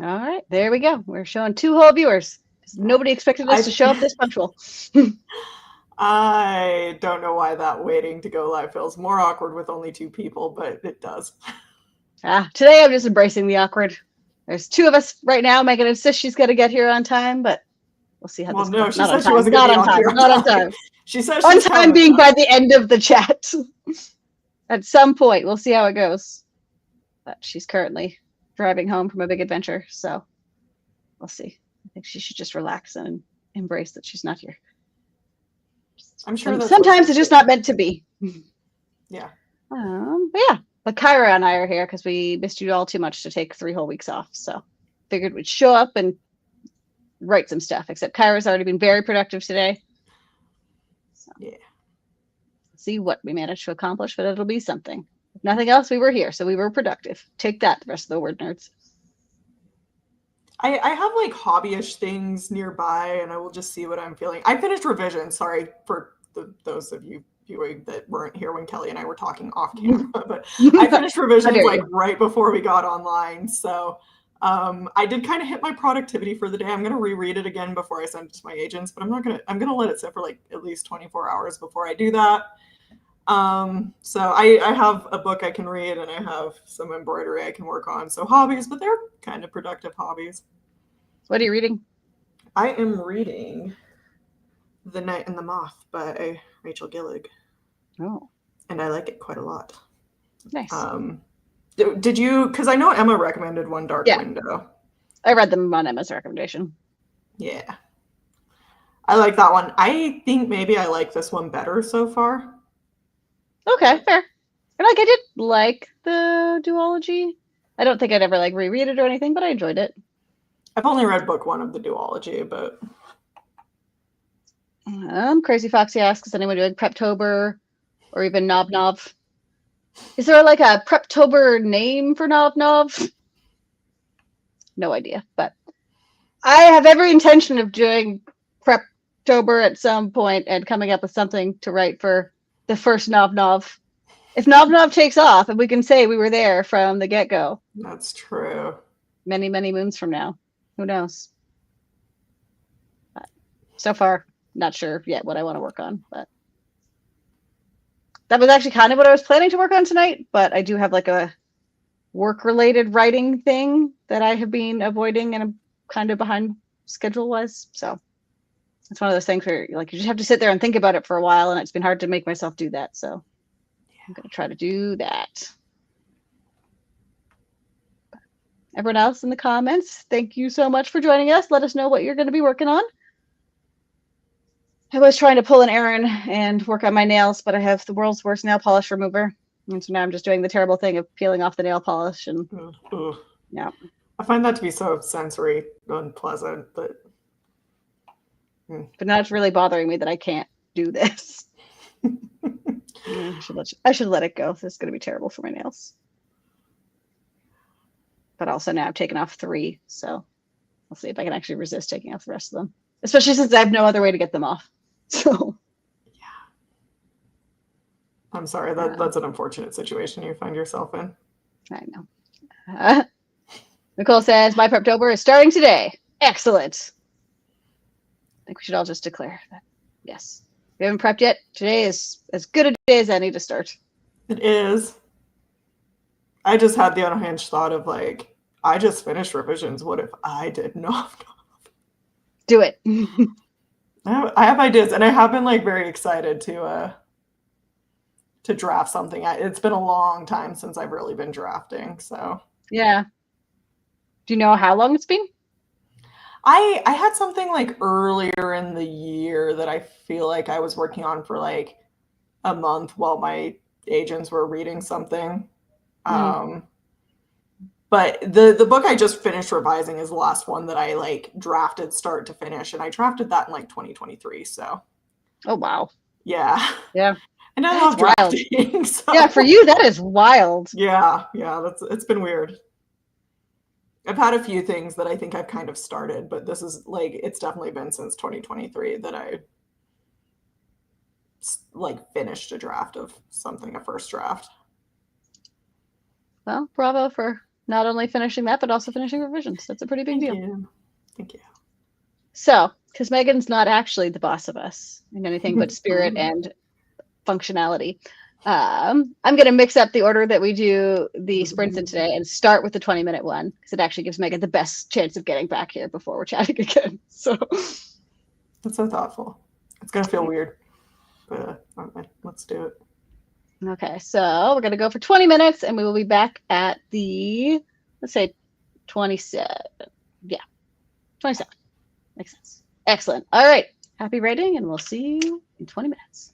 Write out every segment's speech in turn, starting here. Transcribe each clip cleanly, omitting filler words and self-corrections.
All right, there we go. We're showing 2 whole viewers. Nobody expected us to I show up this punctual. I don't know why that waiting to go live feels more awkward with only two people, but it does. Today I'm just embracing the awkward. There's 2 of us right now. Megan insists she's got to get here on time, but we'll see how Well, this goes. no, she Not on said she time. wasn't going Not to be on on time. here on Not on time. time. She says On she's time coming being though. by the end of the chat. At some point, we'll see how it goes. But she's currently driving home from a big adventure, so we'll see. I think she should just relax and embrace that she's not here. I'm sure that's what Sometimes she's it's just doing. not meant to be. Yeah. But yeah, but Kyra and I are here because we missed you all too much to take 3 whole weeks off. So figured we'd show up and write some stuff. Except Kyra's already been very productive today. So Yeah. see what we managed to accomplish, but it'll be something. If nothing else, we were here, so we were productive. Take that, the rest of the word nerds. I have like hobbyish things nearby and I will just see what I'm feeling. I finished revision. Sorry for those of you viewing that weren't here when Kelly and I were talking off camera, but I finished How revisions dare like you? right before we got online. So I did kind of hit my productivity for the day. I'm going to reread it again before I send it to my agents, but I'm going to let it sit for like at least 24 hours before I do that. So I have a book I can read and I have some embroidery I can work on. So hobbies, but they're kind of productive hobbies. What are you reading? I am reading The Night and the Moth by Rachel Gillig, Oh, and I like it quite a lot. nice. Um, did you? Because I know Emma recommended One Dark Yeah, Window. I read them on Emma's recommendation. Yeah, I like that one. I think maybe I like this one better so far. Okay, fair. And like I did like the duology. I don't think I'd ever like reread it or anything, but I enjoyed it. I've only read book one of the duology, but Crazy Foxy asks, is anyone doing Preptober or even Nob Nob? Is there like a Preptober name for Nob Nob? No idea, but I have every intention of doing Preptober at some point and coming up with something to write for the first Nob Nob. If Nob Nob takes off and we can say we were there from the get go, that's true. many, many moons from now, who knows? But so far, not sure yet what I want to work on, but that was actually kind of what I was planning to work on tonight. But I do have like a work related writing thing that I have been avoiding and I'm kind of behind schedule wise. So it's one of those things where like you just have to sit there and think about it for a while, and it's been hard to make myself do that. So I'm gonna try to do that. Everyone else in the comments, thank you so much for joining us. Let us know what you're going to be working on. I was trying to pull an Erin and work on my nails, but I have the world's worst nail polish remover. And so now I'm just doing the terrible thing of peeling off the nail polish. And Ugh. yeah. I find that to be so sensory unpleasant, but But now it's really bothering me that I can't do this. I should let it go. This is going to be terrible for my nails. But also now I've taken off 3. So I'll see if I can actually resist taking off the rest of them, especially since I have no other way to get them off. So yeah. I'm sorry, that's an unfortunate situation you find yourself in. I know. Nicole says, my Preptober is starting today. Excellent. I think we should all just declare that, yes. We haven't prepped yet. Today is as good a day as any to start. It is. I just had the unhinged thought of like, I just finished revisions. What if I did not? Do it. I have ideas, and I have been like very excited to draft something. It's been a long time since I've really been drafting, so Yeah. Do you know how long it's been? I had something like earlier in the year that I feel like I was working on for like a month while my agents were reading something. Um, but the book I just finished revising is the last one that I like drafted start to finish, and I drafted that in like 2023. So Oh wow. yeah, Yeah. and I That's love wild. drafting. Yeah, for So you that is wild. yeah, it's been weird. I've had a few things that I think I've kind of started, but this is like it's definitely been since 2023 that I like finished a draft of something, a first draft. Well, bravo for not only finishing that, but also finishing revisions. That's a pretty big deal. Thank you. So, because Megan's not actually the boss of us in anything but spirit and functionality, I'm going to mix up the order that we do the sprints in today and start with the 20-minute one, because it actually gives Megan the best chance of getting back here before we're chatting again. So that's so thoughtful. It's going to feel weird, but let's do it. Okay, so we're going to go for 20 minutes, and we will be back at the, let's say, 27. Yeah, 27. Makes sense. Excellent. All right. Happy writing, and we'll see you in 20 minutes.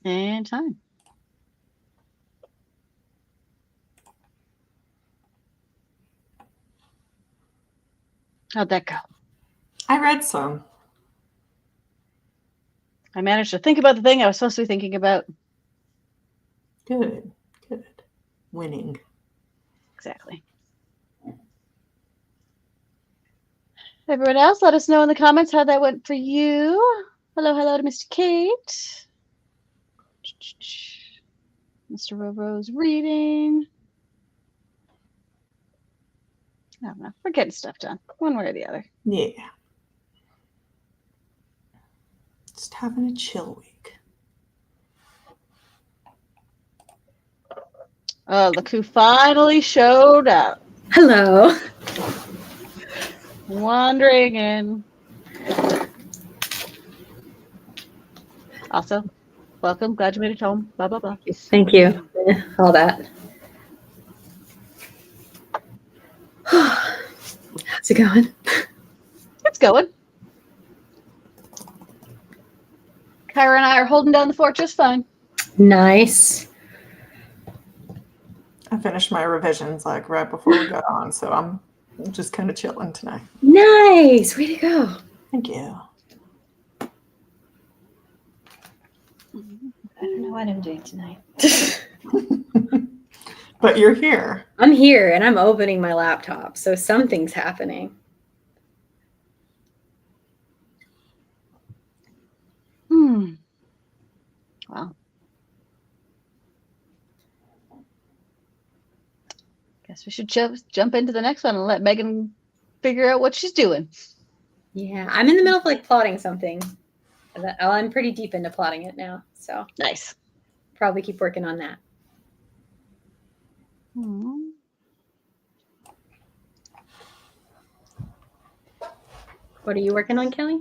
And time. How'd that go? I read some. I managed to think about the thing I was supposed to be thinking about. Good. Winning. Exactly. Everyone else, let us know in the comments how that went for you. Hello to Mr. Kate. Mr. Robo's reading. I don't know. We're getting stuff done, one way or the other. Yeah. Just having a chill week. Oh, look who finally showed up. Hello. Wandering in. Also, welcome. Glad you made it home. Blah, blah, blah. Thank you. All that. How's it going? It's going. Kyra and I are holding down the fort just fine. Nice. I finished my revisions like right before we got on, so I'm just kind of chilling tonight. Nice. Way to go. Thank you. I don't know what I'm doing tonight. But you're here. I'm here and I'm opening my laptop, so something's happening. Well, guess we should jump into the next one and let Megan figure out what she's doing. Yeah, I'm in the middle of like plotting something. I'm pretty deep into plotting it now, so Nice. probably keep working on that. What are you working on, Kelly?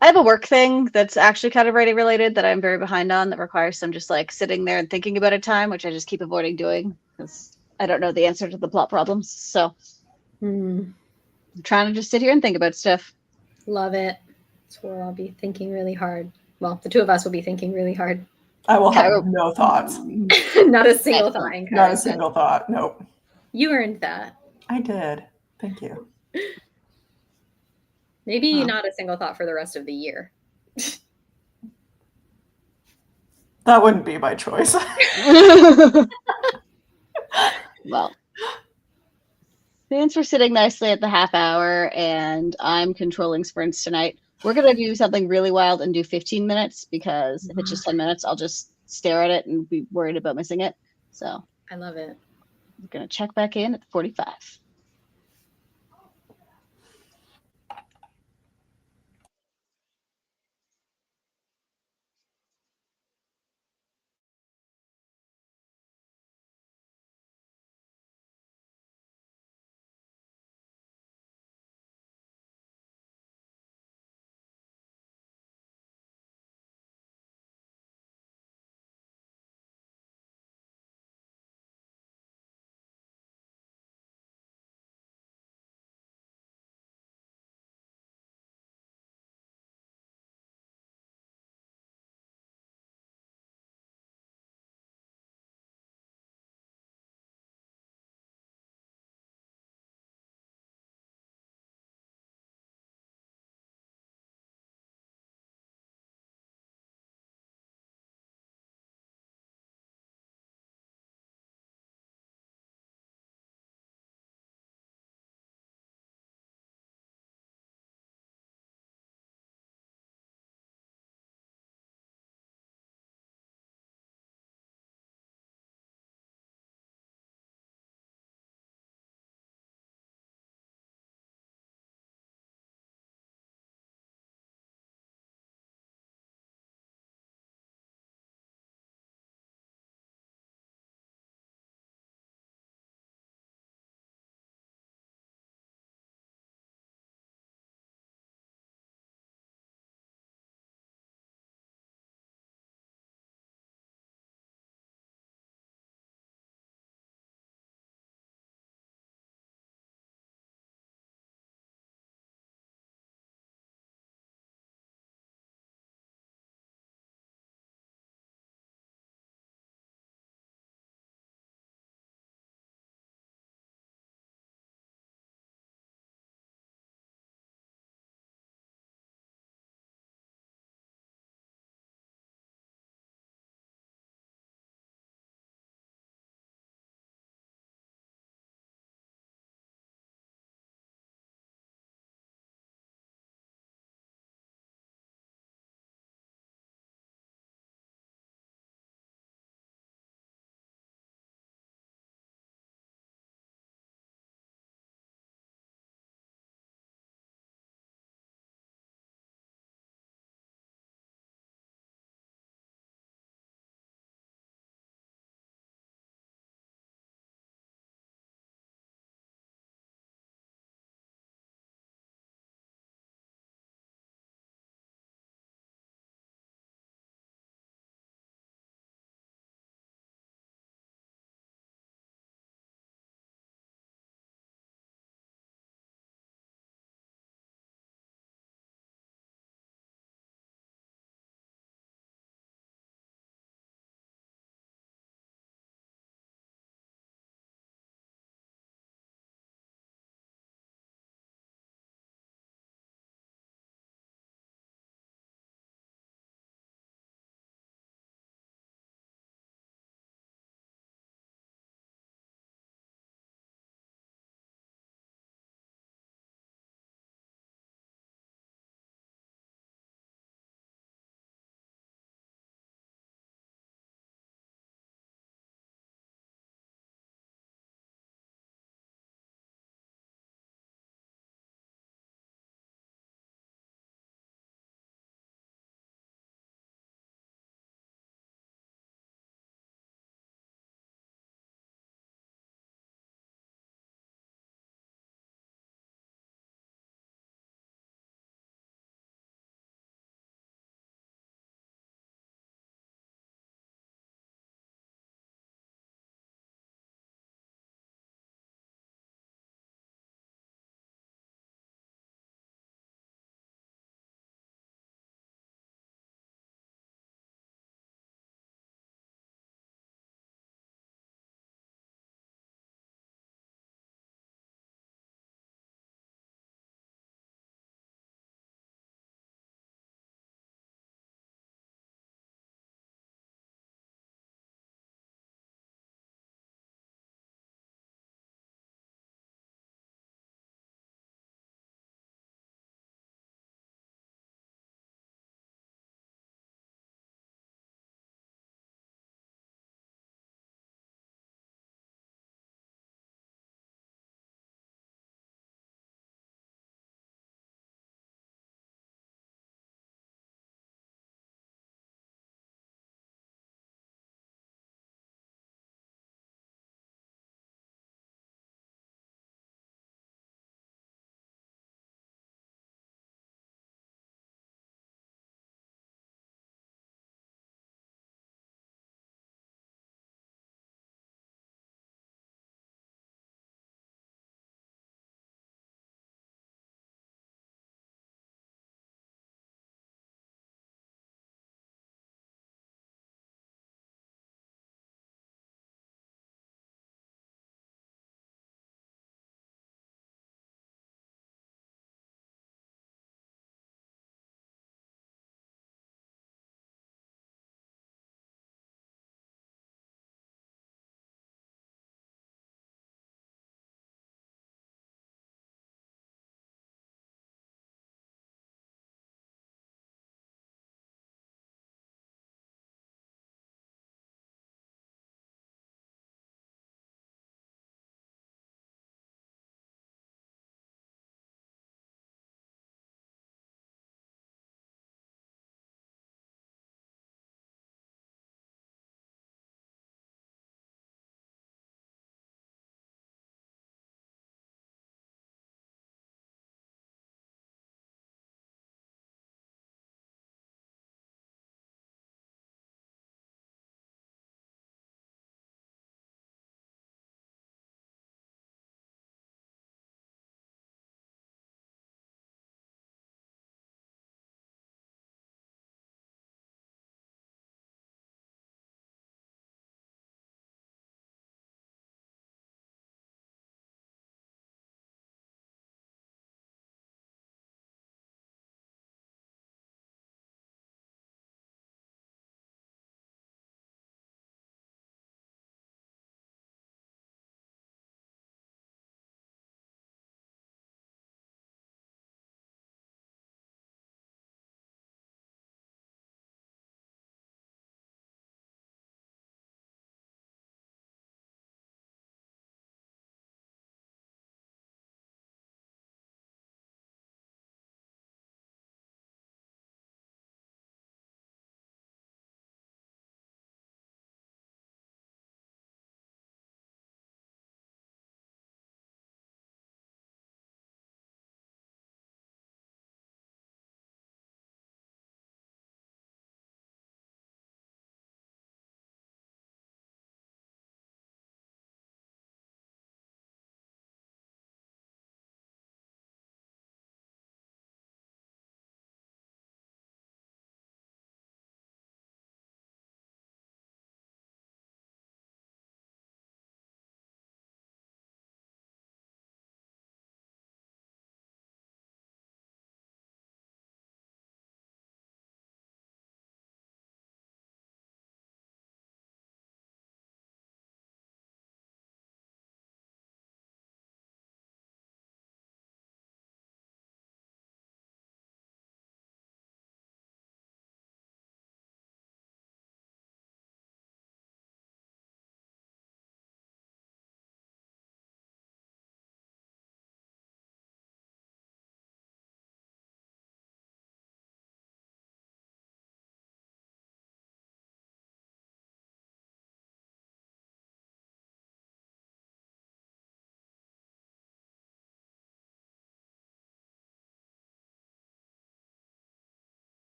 I have a work thing that's actually kind of writing related that I'm very behind on that requires some just like sitting there and thinking about it time, which I just keep avoiding doing because I don't know the answer to the plot problems. So I'm trying to just sit here and think about stuff. Love it. That's where I'll be thinking really hard. Well, the two of us will be thinking really hard. I will have no thoughts. Not a single thought. Not a single thought. Nope. You earned that. I did. Thank you. Maybe not a single thought for the rest of the year. That wouldn't be my choice. Well, since we're sitting nicely at the half hour and I'm controlling sprints tonight, we're going to do something really wild and do 15 minutes because if it's just 10 minutes, I'll just stare at it and be worried about missing it. So I love it. I'm going to check back in at 45.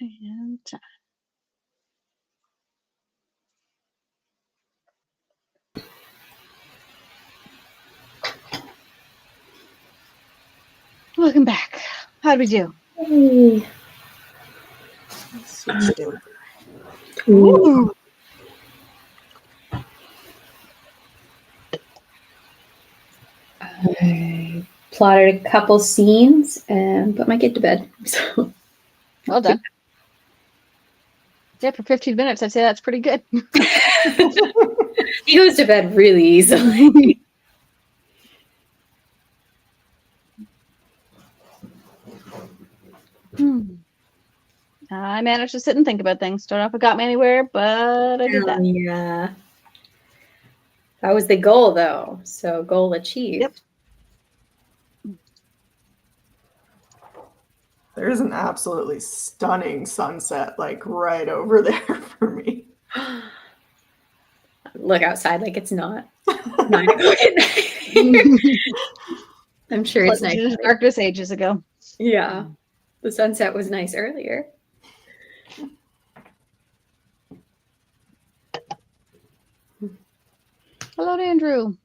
And welcome back. How'd we do? Hey. Switch it over. Ooh. I plotted a couple scenes and put my kid to bed. So Well done. Yeah, for 15 minutes, I'd say that's pretty good. he goes to bed really easily. I managed to sit and think about things. Don't know if it got me anywhere, but I did that. Yeah. That was the goal, though. So goal achieved. Yep. There's an absolutely stunning sunset, like right over there for me. Look outside like it's not 9 o'clock at night. I'm sure it's nice. Plunged into darkness ages ago. Yeah. The sunset was nice earlier. Hello, Andrew.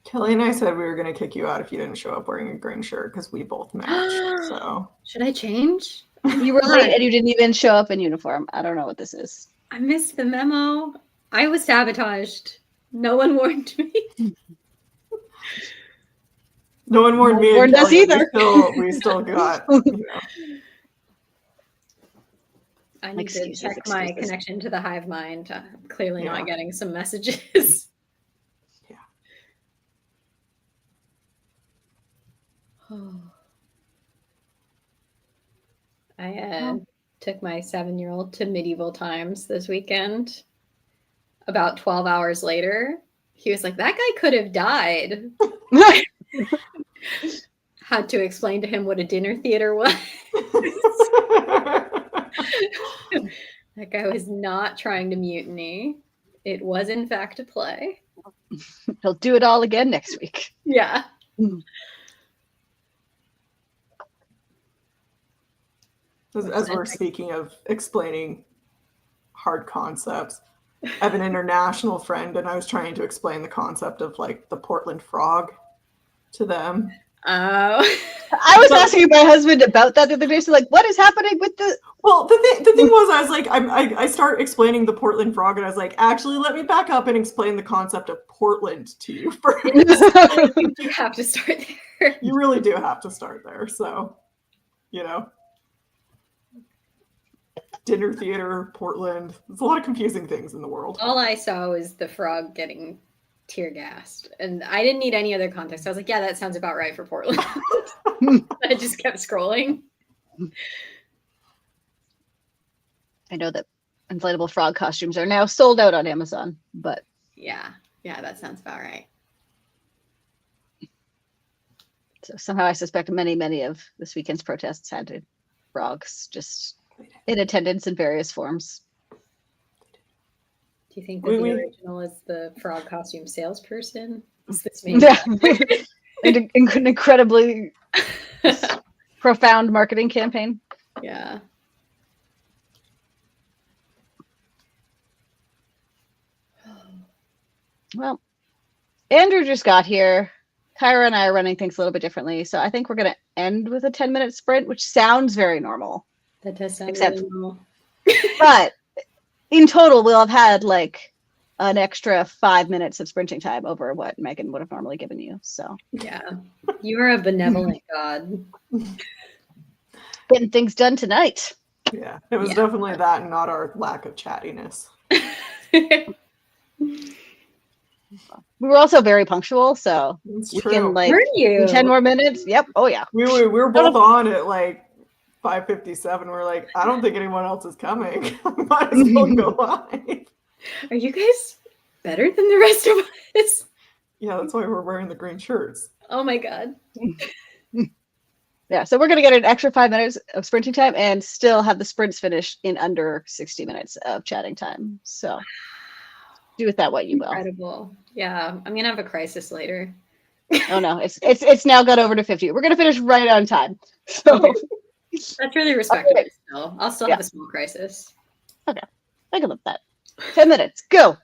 Kelly and I said we were going to kick you out if you didn't show up wearing a green shirt because we both matched. So Should I change? You were late and you didn't even show up in uniform. I don't know what this is. I missed the memo. I was sabotaged. No one warned me. no one warned me. Warned us either. We still got. You know. I need Excuses, to check my excuses. connection to the hive mind. I'm clearly Yeah. not getting some messages. Yeah. I took my 7-year-old to medieval times this weekend. About 12 hours later, he was like, that guy could have died. Had to explain to him what a dinner theater was. That guy was not trying to mutiny. It was, in fact, a play. He'll do it all again next week. Yeah. As we're speaking of explaining hard concepts, I have an international friend, and I was trying to explain the concept of like the Portland frog to them. Oh. I was asking my husband about that the other day. So, like, what is happening with the? Well, the thing was, I was like, I start explaining the Portland frog, and I was like, actually, let me back up and explain the concept of Portland to you first. You have to start there. You really do have to start there. So, you know, dinner theater, Portland. There's a lot of confusing things in the world. All I saw was the frog getting tear gassed, and I didn't need any other context. I was like, yeah, that sounds about right for Portland. I just kept scrolling. I know that inflatable frog costumes are now sold out on Amazon, but Yeah, that sounds about right. so somehow I suspect many of this weekend's protests had frogs just in attendance in various forms. Do you think that the original is the frog costume salesperson? Is this Yeah, an incredibly profound marketing campaign. Yeah. Well, Andrew just got here. Kyra and I are running things a little bit differently, so I think we're going to end with a 10-minute sprint, which sounds very normal. That does sound Except- really normal. But in total, we'll have had like an extra 5 minutes of sprinting time over what Megan would have normally given you. So Yeah. You are a benevolent god. getting things done tonight. Yeah, it was Yeah. definitely that and not our lack of chattiness. We were also very punctual, so It's we true. can like Were you? in 10 more minutes. Yep. Oh yeah. We were both on at like 5:57. We're like, I don't think anyone else is coming. Might as well go live. Are you guys better than the rest of us? Yeah, that's why we're wearing the green shirts. Oh my god. Yeah. So we're gonna get an extra 5 minutes of sprinting time and still have the sprints finished in under 60 minutes of chatting time. So do with that what you will. Incredible. Yeah. I'm gonna have a crisis later. Oh no, it's now got over to 50. We're gonna finish right on time. So Okay. That's really respectable. Okay. Still, I'll still Yeah. have a small crisis. I can live with that. 10 minutes. Go.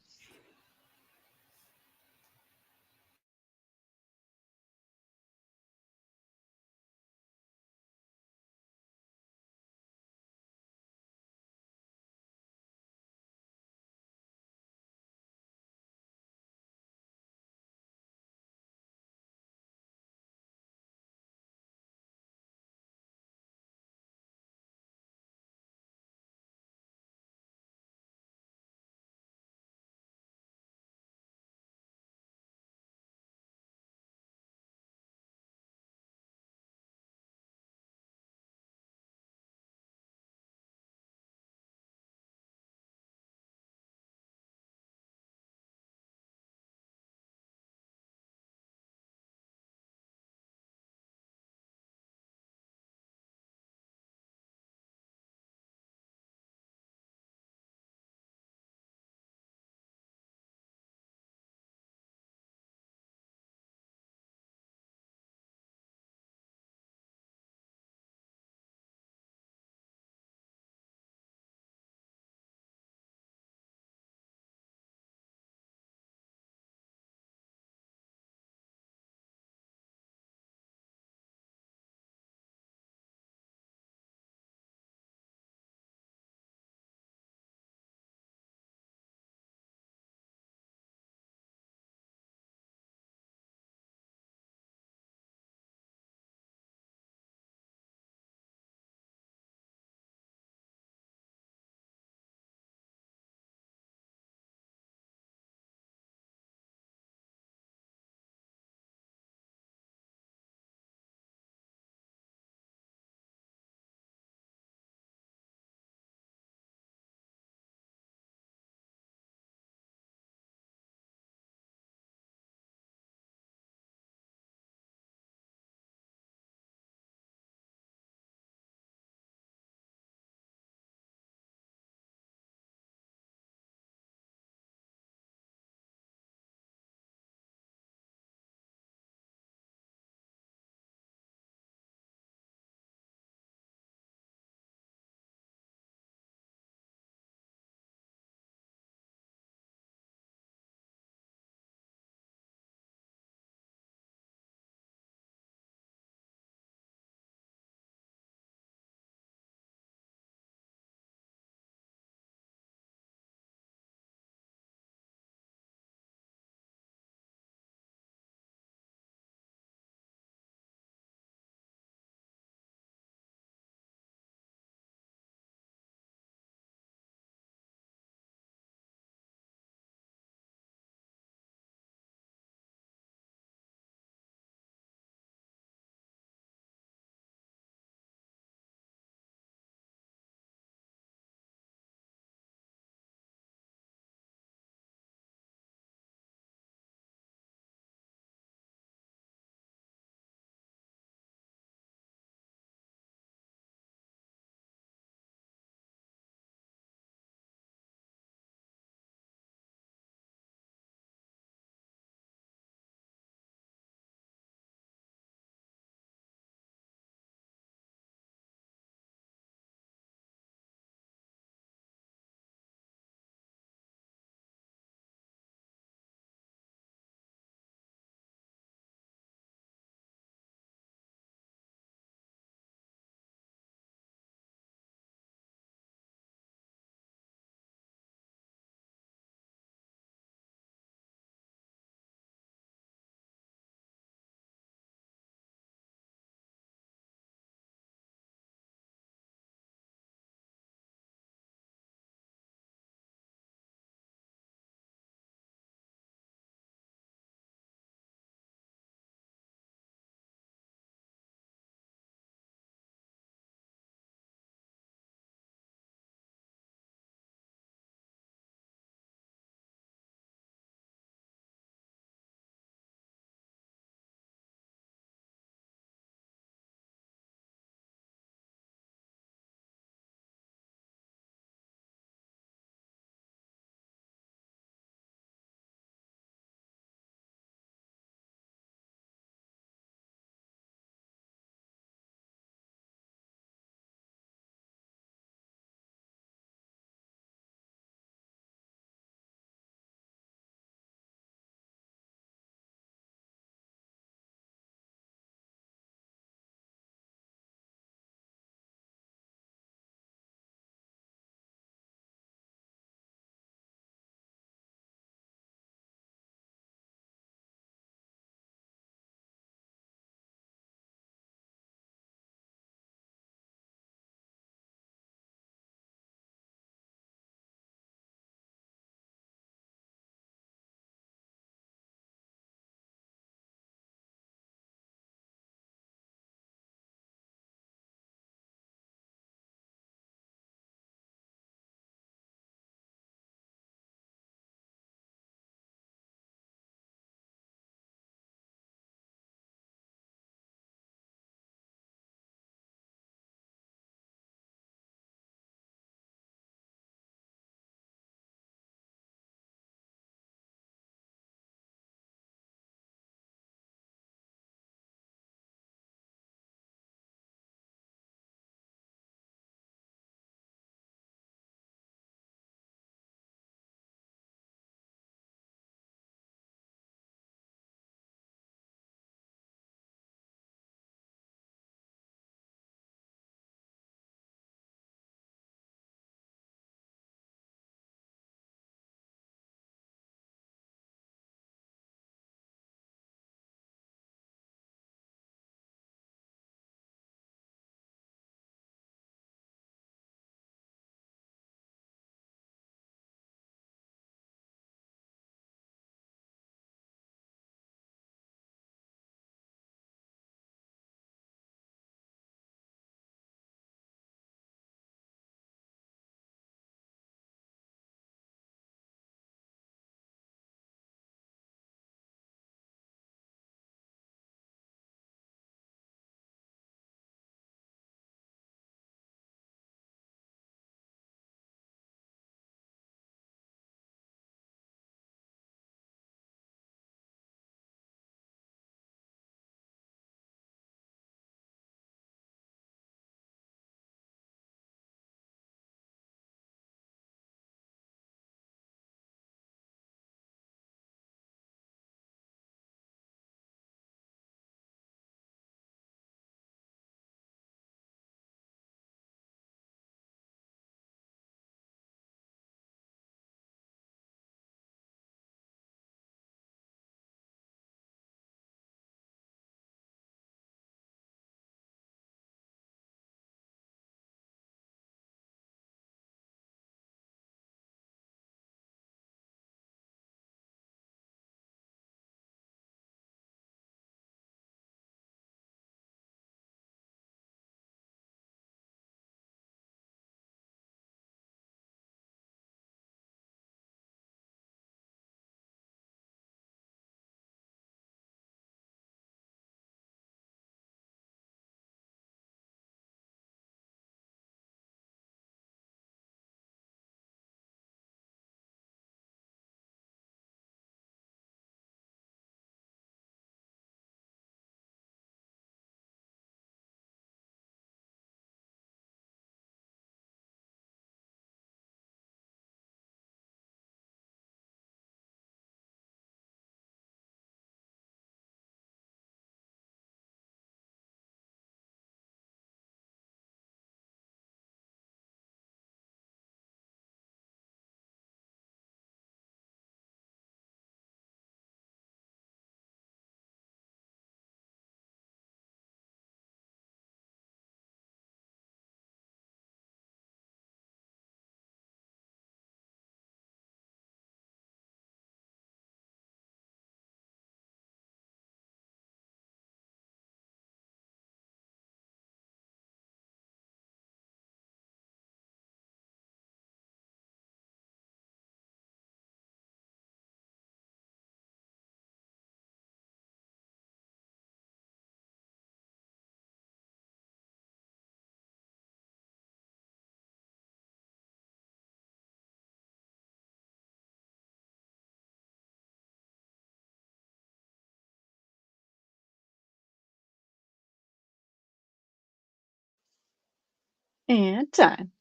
And time.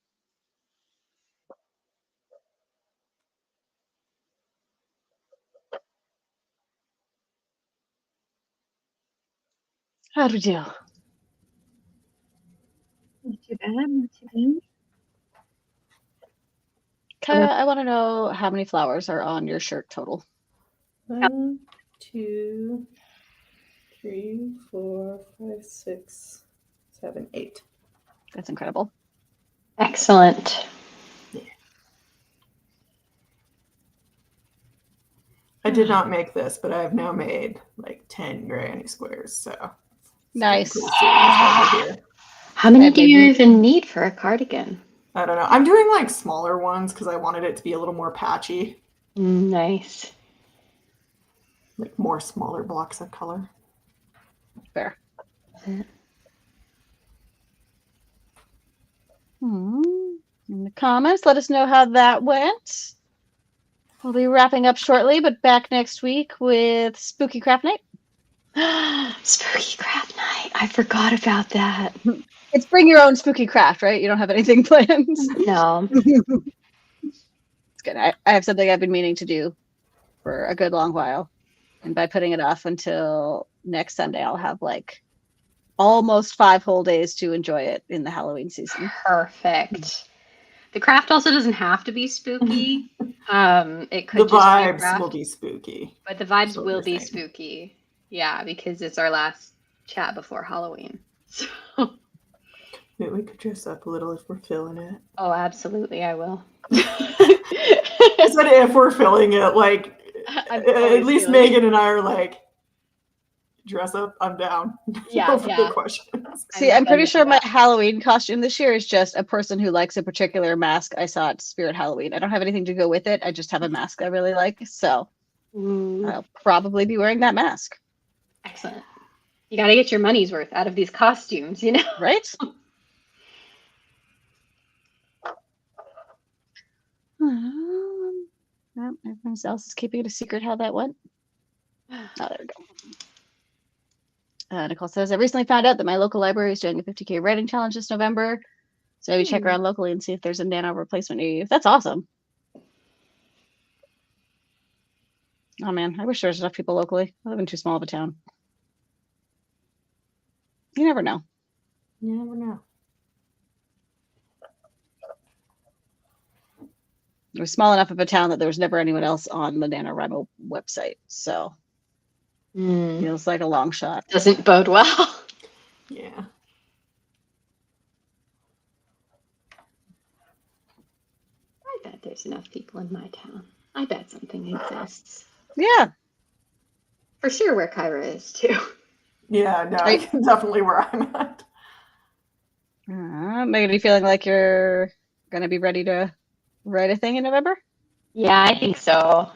How'd we do? Not too bad. Not too bad. Kyra, I want to know how many flowers are on your shirt total. 1, 2, 3, 4, 5, 6, 7, 8. That's incredible. Excellent. I did not make this, but I have now made like 10 granny squares. So Nice. cool series over here. How many That do made you me- even need for a cardigan? I don't know. I'm doing like smaller ones because I wanted it to be a little more patchy, Nice. like more smaller blocks of color. Fair. In the comments, let us know how that went. We'll be wrapping up shortly, but back next week with Spooky Craft Night. Spooky craft night. I forgot about that. It's bring your own spooky craft, right? You don't have anything planned. No. It's good. I have something I've been meaning to do for a good long while. And by putting it off until next Sunday, I'll have like almost 5 whole days to enjoy it in the Halloween season. Perfect. The craft also doesn't have to be spooky. It could The just be a vibes craft, will be spooky. but the vibes That's what will you're be saying. spooky. Yeah, because it's our last chat before Halloween. So, Maybe we could dress up a little if we're feeling it. oh, absolutely, I will. I said if we're feeling it, like I'm at always least feeling it. Megan and I are like, dress up, I'm down. Yeah, No further yeah. questions. See, I'm I'm pretty offended sure by my that. Halloween costume this year is just a person who likes a particular mask I saw at Spirit Halloween. I don't have anything to go with it. I just have a mask I really like. So I'll probably be wearing that mask. Excellent. You got to get your money's worth out of these costumes, you know? Right? No, everyone else is keeping it a secret how that went. Oh, there we go. Nicole says, I recently found out that my local library is doing a 50K writing challenge this November. So maybe check around locally and see if there's a nano replacement near you. That's awesome. Oh man, I wish there was enough people locally. I live in too small of a town. You never know. You never know. It was small enough of a town that there was never anyone else on the NaNoWriMo website. So feels like a long shot. Doesn't bode well. Yeah. I bet there's enough people in my town. I bet something exists. Yeah. For sure where Kyra is, too. Yeah, no, I can definitely where I'm at. Megan, are you feeling like you're going to be ready to write a thing in November? Yeah, I think so.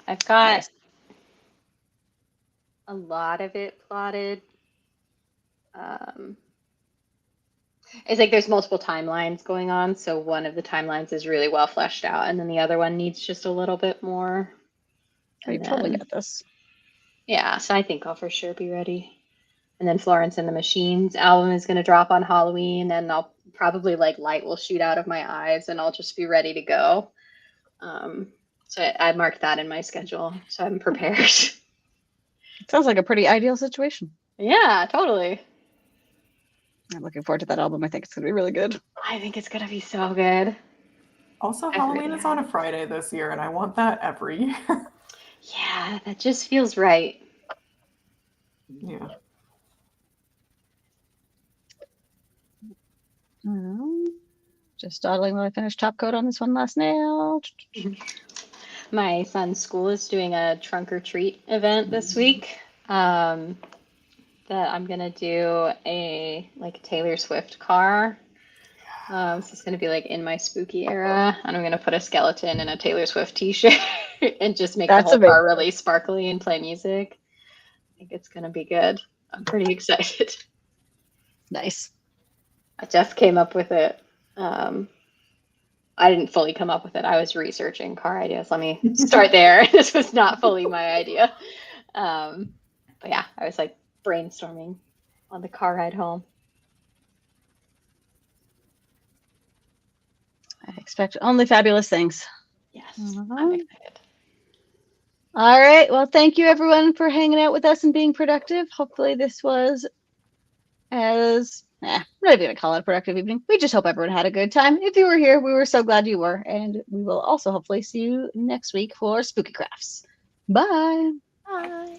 I've got Nice. a lot of it plotted. It's like there's multiple timelines going on, so one of the timelines is really well fleshed out, and then the other one needs just a little bit more. You And totally then- get this. Yeah, so I think I'll for sure be ready. And then Florence and the Machines album is going to drop on Halloween, and I'll probably like light will shoot out of my eyes, and I'll just be ready to go. So I marked that in my schedule, so I'm prepared. It sounds like a pretty ideal situation. Yeah, totally. I'm looking forward to that album. I think it's going to be really good. I think it's going to be so good. Also, I Halloween really is on a Friday this year, and I want that every year. Yeah, that just feels right. Yeah. Just dawdling while I finish top coat on this one last nail. My son's school is doing a trunk or treat event this week. That I'm gonna do a like Taylor Swift car. So it's gonna be like in my spooky era, and I'm gonna put a skeleton in a Taylor Swift t-shirt and just make That's the whole car amazing. really sparkly and play music. I think it's gonna be good. I'm pretty excited. Nice. I just came up with it. I didn't fully come up with it. I was researching car ideas. Let me start there. This was not fully my idea. But yeah, I was like brainstorming on the car ride home. I expect only fabulous things. Yes, Uh-huh. I'm excited. All right. Well, thank you everyone for hanging out with us and being productive. Hopefully this was I'm not even gonna call it a productive evening. We just hope everyone had a good time. If you were here, we were so glad you were. And we will also hopefully see you next week for Spooky Crafts. Bye. Bye.